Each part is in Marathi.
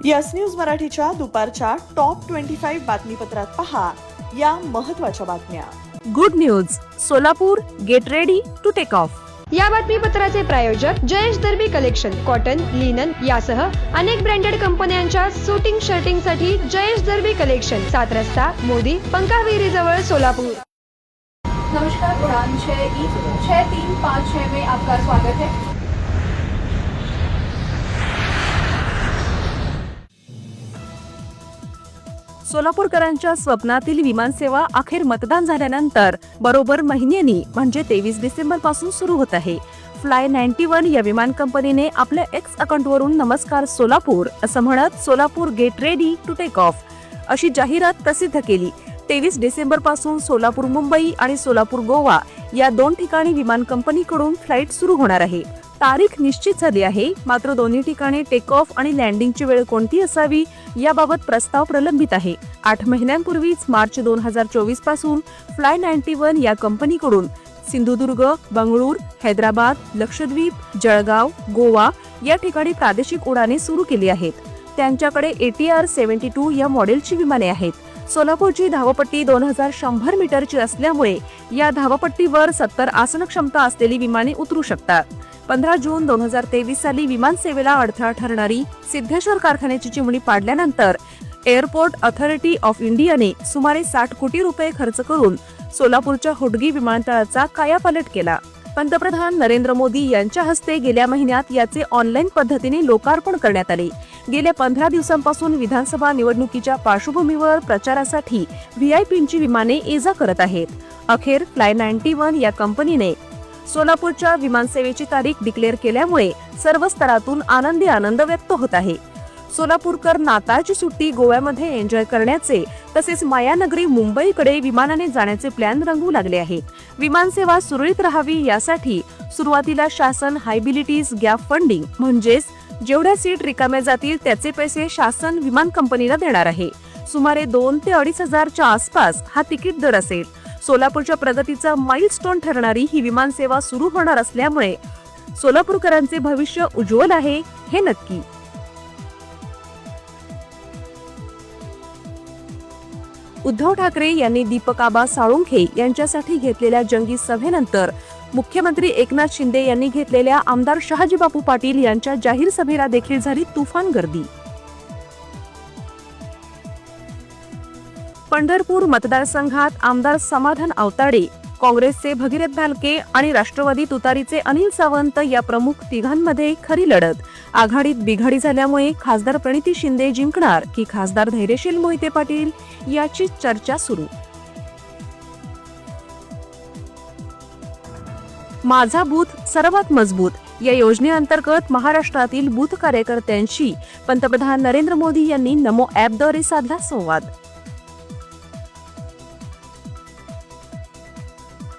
यस न्यूज मराठीच्या दुपारच्या टॉप 25 बातमीपत्रात पहा या महत्त्वाच्या बातम्या. Good news, Solapur get ready to take off. या बातमीपत्राचे प्रायोजक Jayesh Darbi collection, cotton, linen यासह अनेक ब्रँडेड कंपन्यांच्या शूटिंग शर्टिंग साठी जयेश दर्बी कलेक्शन, 7 रस्ता मोदी पंकाविरी जवळ सोलापूर. नमस्कार, उड़ान 6356 में आपका स्वागत है. सोलापूरकरांच्या स्वप्नातील विमानसेवा अखेर मतदान झाल्यानंतर बरोबर महिन्यानी म्हणजे 23 डिसेंबर पासून सुरू होत आहे. फ्लाय 91 या विमान कंपनीने आपल्या एक्स अकाउंटवरून नमस्कार सोलापूर असं म्हणत Solapur get ready to take off अशी जाहिरात प्रसिद्ध केली. 23 डिसेंबर पासून सोलापूर मुंबई आणि सोलापूर गोवा या 2 ठिकाणी विमान कंपनीकडून फ्लाईट सुरू होणार आहे. तारीख निश्चित झाली आहे, मात्र दोन्ही ठिकाणी टेक ऑफ आणि लँडिंगची वेळ कोणती असावी याबाबत प्रस्ताव प्रलंबित आहे. 8 महिन्यांपूर्वीच मार्च 2024 पासून फ्लाय 91 या कंपनीकडून सिंधुदुर्ग, बंगळूर, हैदराबाद, लक्षद्वीप, जळगाव, गोवा या ठिकाणी प्रादेशिक उड्डाणे सुरू केली आहेत. त्यांच्याकडे ATR 72 या मॉडेलची विमाने आहेत. सोलापूरची धावपट्टी 2100 मीटरची असल्यामुळे या धावपट्टीवर 70 आसन क्षमता असलेली विमाने उतरू शकतात. 15 जून 2023 साली विमान सेवेला अडथळा ठरणारी सिद्धेश्वर कारखान्याची चिमणी पाडल्यानंतर एअरपोर्ट ऑथॉरिटी ऑफ इंडियाने सुमारे 60 कोटी रुपये खर्च करून सोलापूरच्या होडगी विमानतळाचा कायापालट केला. पंतप्रधान नरेंद्र मोदी यांच्या हस्ते गेल्या महिन्यात याचे ऑनलाईन पद्धतीने लोकार्पण करण्यात आले. गेल्या 15 दिवसांपासून विधानसभा निवडणुकीच्या पार्श्वभूमीवर प्रचारासाठी व्हीआयपींची विमाने ये-जा करत आहेत. अखेर फ्लाय 91 या कंपनीने सोलापूरच्या विमानसेवेची तारीख डिक्लेअर केल्यामुळे सर्व स्तरातून आनंद व्यक्त होत आहे. सोलापूरकर नाताळची सुट्टी गोव्यामध्ये एन्जॉय करण्याचे तसेच मायानगरी मुंबईकडे विमानाने जाण्याचे प्लॅन रंगू लागले आहे. विमानसेवा सुरळीत राहावी यासाठी सुरुवातीला शासन हायबिलिटीज गॅप फंडिंग म्हणजेच जेवढ्या सीट रिकाम्या जातील त्याचे पैसे शासन विमान कंपनीला देणार आहे. सुमारे 2 ते 2.5 हजारच्या आसपास हा तिकीट दर असेल. सोलापूरच्या प्रगतीचा माइलस्टोन ठरणारी ही विमानसेवा सुरू होणार असल्यामुळे सोलापूरकरांचे भविष्य उज्ज्वल आहे हे नक्की. उद्धव ठाकरे यांनी दीपक आबा साळुंखे यांच्यासाठी घेतलेल्या जंगी सभेनंतर मुख्यमंत्री एकनाथ शिंदे यांनी घेतलेल्या आमदार शहाजीबापू पाटील यांच्या जाहीर सभेला देखील झाली तुफान गर्दी. पंढरपूर मतदारसंघात आमदार समाधान आवताडे, काँग्रेसचे भगीरथ भालके आणि राष्ट्रवादी तुतारीचे अनिल सावंत या प्रमुख तिघांमध्ये खरी लढत. आघाडीत बिघाडी झाल्यामुळे खासदार प्रणिती शिंदे जिंकणार की खासदार धैर्यशील मोहिते पाटील याची चर्चा सुरू. माझा बूथ सर्वात मजबूत या योजनेअंतर्गत महाराष्ट्रातील बूथ कार्यकर्त्यांशी पंतप्रधान नरेंद्र मोदी यांनी नमो ॲपद्वारे साधला संवाद.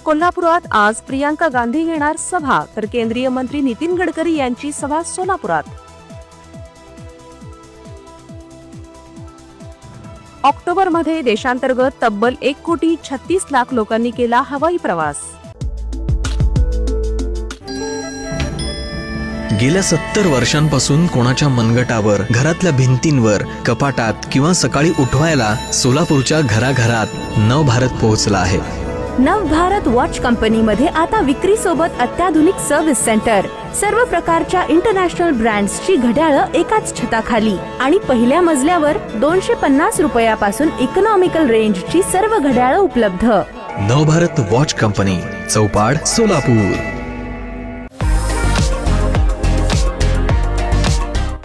कोल्हापुरात आज प्रियांका गांधी घेणार सभा तर केंद्रीय मंत्री नितीन गडकरी यांची सभा सोलापुरात. ऑक्टोबरमध्ये देशांतर्गत तब्बल 1,36,00,000 लोकांनी केला हवाई प्रवास. गेल्या 70 वर्षांपासून कोणाच्या मनगटावर, घरातल्या भिंतींवर, कपाटात किंवा सकाळी उठवायला सोलापूरच्या घराघरात नवभारत पोहोचला आहे. नवभारत वॉच कंपनीमध्ये आता विक्री सोबत अत्याधुनिक सर्व्हिस सेंटर, सर्व प्रकारच्या इंटरनॅशनल ब्रँड्सची घड्याळं एकाच छताखाली आणि पहिल्या मजल्यावर 250 रुपयापासून इकॉनॉमिकल रेंजची सर्व घड्याळं उपलब्ध. नवभारत वॉच कंपनी, चौपाड, सोलापूर.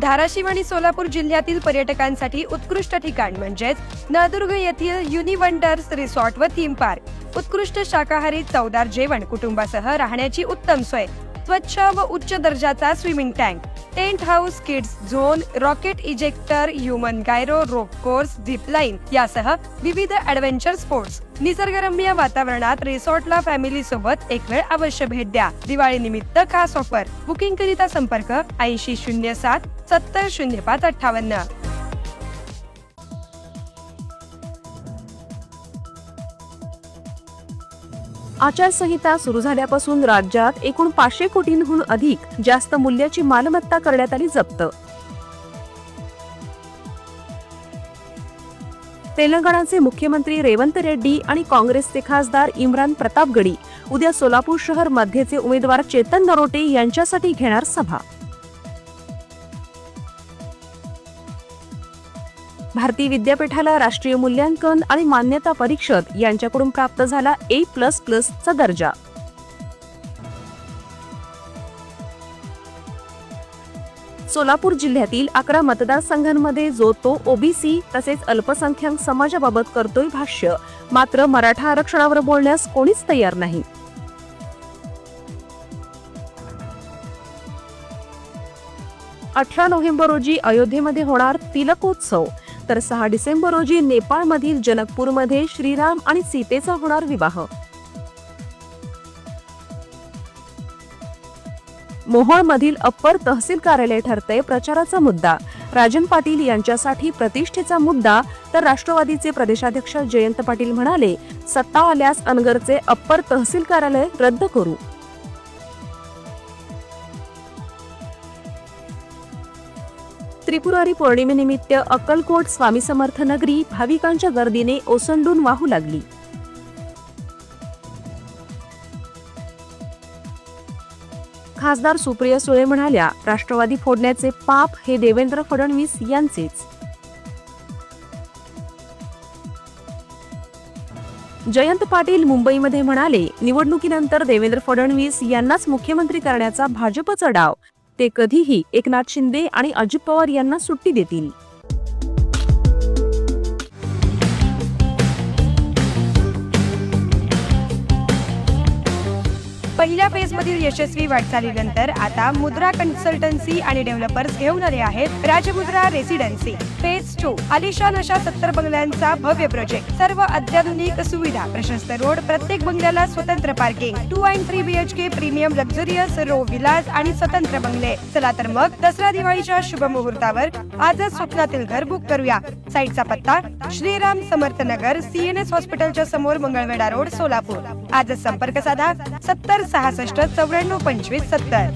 धाराशिव आणि सोलापूर जिल्ह्यातील पर्यटकांसाठी उत्कृष्ट ठिकाण म्हणजेच नळदुर्ग येथील युनिवंडर्स रिसॉर्ट व थीम पार्क. उत्कृष्ट शाकाहारी चवदार जेवण, कुटुंबासह राहण्याची उत्तम सोय, स्वच्छ व उच्च दर्जाचा swimming tank, tent house, kids zone, rocket ejector, human gyro, rope course, zip line यासह विविध ॲडव्हेंचर स्पोर्ट्स. निसर्गरम्य वातावरणात रिसॉर्टला फॅमिली सोबत एक वेळ अवश्य भेट द्या. दिवाळी निमित्त खास ऑफर. बुकिंग करिता संपर्क 8007 70 05 58. आचारसंहिता सुरू झाल्यापासून राज्यात एकूण 500 कोटींहून अधिक जास्त मूल्याची मालमत्ता करण्यात आली जप्त. तेलंगणाचे मुख्यमंत्री रेवंत रेड्डी आणि काँग्रेसचे खासदार इम्रान प्रतापगडी उद्या सोलापूर शहर मध्येचे उमेदवार चेतन नरोटे यांच्यासाठी घेणार सभा. भारतीय विद्यापीठाला राष्ट्रीय मूल्यांकन आणि मान्यता परिषद यांच्याकडून प्राप्त झाला A++चा दर्जा. सोलापूर जिल्ह्यातील 11 मतदारसंघांमध्ये जो तो ओबीसी तसेच अल्पसंख्याक समाजाबाबत करतोय भाष्य, मात्र मराठा आरक्षणावर बोलण्यास कोणीच तयार नाही. नोव्हेंबर रोजी अयोध्येमध्ये होणार तिलकोत्सव, तर 6 डिसेंबर रोजी नेपाळमधील जनकपूरमध्ये श्रीराम आणि सीतेचा होणार विवाह. मोहोळमधील अप्पर तहसील कार्यालय ठरतंय प्रचाराचा मुद्दा. राजन पाटील यांच्यासाठी प्रतिष्ठेचा मुद्दा, तर राष्ट्रवादीचे प्रदेशाध्यक्ष जयंत पाटील म्हणाले, सत्ता आल्यास अनगरचे अप्पर तहसील कार्यालय रद्द करू. त्रिपुरारी पौर्णिमेनिमित्त अक्कलकोट स्वामी समर्थ नगरी भाविकांच्या गर्दीने ओसंडून वाहू लागली. खासदार सुप्रिया सुळे म्हणाल्या, राष्ट्रवादी फोडण्याचे पाप हे देवेंद्र फडणवीस यांचेच. जयंत पाटील मुंबईमध्ये म्हणाले, निवडणुकीनंतर देवेंद्र फडणवीस यांनाच मुख्यमंत्री करण्याचा भाजपचा डाव. ते कधीही एकनाथ शिंदे आणि अजित पवार यांना सुट्टी देतील. पहिल्या फेजमधील यशस्वी वाटचालीनंतर आता मुद्रा कन्सल्टन्सी आणि डेव्हलपर्स घेऊन आले आहेत राजमुद्रा रेसिडेन्सी. फेज 2 आलिशान अशा 70 बंगल्यांचा भव्य प्रोजेक्ट. सर्व अत्याधुनिक सुविधा, प्रशस्त रोड, प्रत्येक बंगल्याला स्वतंत्र पार्किंग, 2 आणि 3 BHK premium luxurious row villas आणि स्वतंत्र बंगले. चला तर मग दसरा दिवाळीच्या शुभ मुहूर्तावर आजच स्वप्नातील घर बुक करूया. साईटचा पत्ता श्रीराम समर्थ नगर, CNS हॉस्पिटलच्या समोर, मंगळवेढा रोड, सोलापूर. आजच संपर्क साधा 70 66 94 25 70.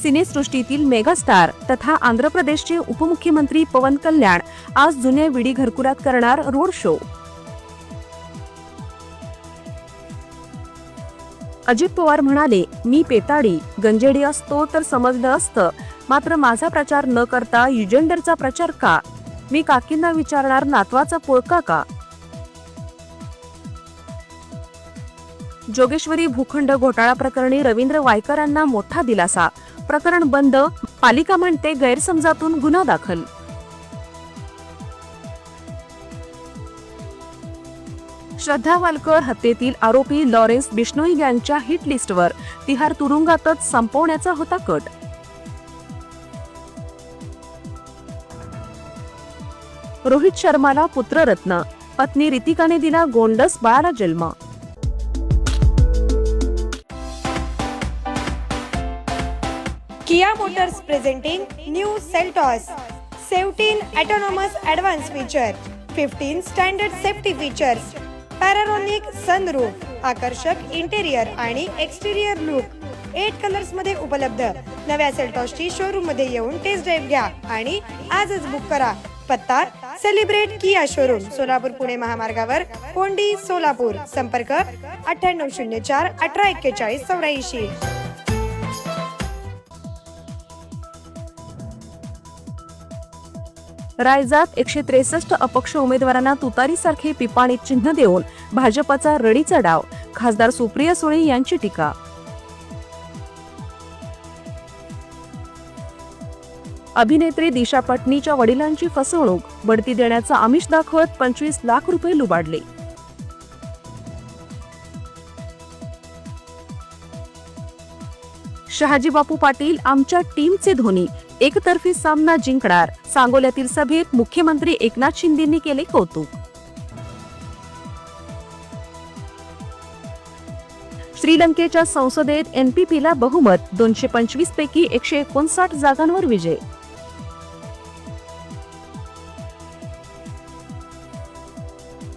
सिनेसृष्टीतील मेगास्टार तथा आंध्र प्रदेशचे उपमुख्यमंत्री पवन कल्याण आज जुन्या विडी घरकुलात करणार रोड शो. अजित पवार म्हणाले, मी पेताडी गंजेडी असतो तर समजलं असतं, मात्र माझा प्रचार न करता युजेंडरचा प्रचार का? मी काकींना विचारणार नातवाचा पोळका का? जोगेश्वरी भूखंड घोटाळा प्रकरणी रवींद्र वायकरांना मोठा दिलासा. प्रकरण बंद, पालिका म्हणते गैरसमजातून गुन्हा दाखल. श्रद्धा वालकर हत्येतील आरोपी लॉरेन्स बिश्नोई यांच्या हिट लिस्टवर. तिहार तुरुंगातच संपवण्याचा होता कट. रोहित शर्माला पुत्ररत्न, पत्नी रितिकाने दिला गोंडस बाळाला जन्म. Kia Motors presenting new Seltos 17 autonomous advanced feature, 15 standard safety features, Panoramic sunroof, आकर्षक इंटेरियर आणि एक्सटेरियर लुक, 8 कलर्स मध्ये उपलब्ध. नव्या सेल्टॉसची शोरूम मध्ये येऊन टेस्ट ड्राइव्ह घ्या आणि आजच बुक करा. पत्ता सेलिब्रेट किया शोरूम, सोलापूर पुणे महामार्गावर, कोंडी, सोलापूर. संपर्क 9804 1841 84. रायजात 163 अपक्ष उमेदवारांना तुतारीसारखे पिपाणीत चिन्ह देऊन भाजपचा रडीचा डाव. खासदार सुप्रिया सुळे यांची टीका. अभिनेत्री दिशा पटनीच्या वडिलांची फसवणूक, बढती देण्याचा आमिष दाखवत 25 लाख रुपये लुबाडले. शहाजी बापू पाटील आमच्या टीमचे धोनी, एकतर्फी सामना जिंकणार. सांगोल्यातील सभेत मुख्यमंत्री एकनाथ शिंदेंनी केले कौतुक. श्रीलंकेच्या संसदेत NPPला बहुमत, 225 पैकी 159 जागांवर विजय.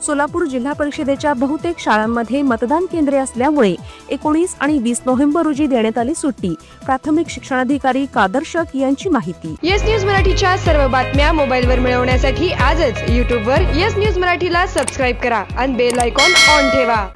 सोलापूर जिल्हा परिषदेच्या बहुतेक शाळांमध्ये मतदान केंद्रे असल्यामुळे 19 आणि 20 नोव्हेंबर रोजी देण्यात आली सुट्टी. प्राथमिक शिक्षणाधिकारी कादर शख यांची माहिती. येस न्यूज मराठीच्या सर्व बातम्या मोबाईलवर मिळवण्यासाठी आजच YouTubeवर येस न्यूज मराठीला सबस्क्राईब करा आणि बेल आयकॉन ऑन ठेवा.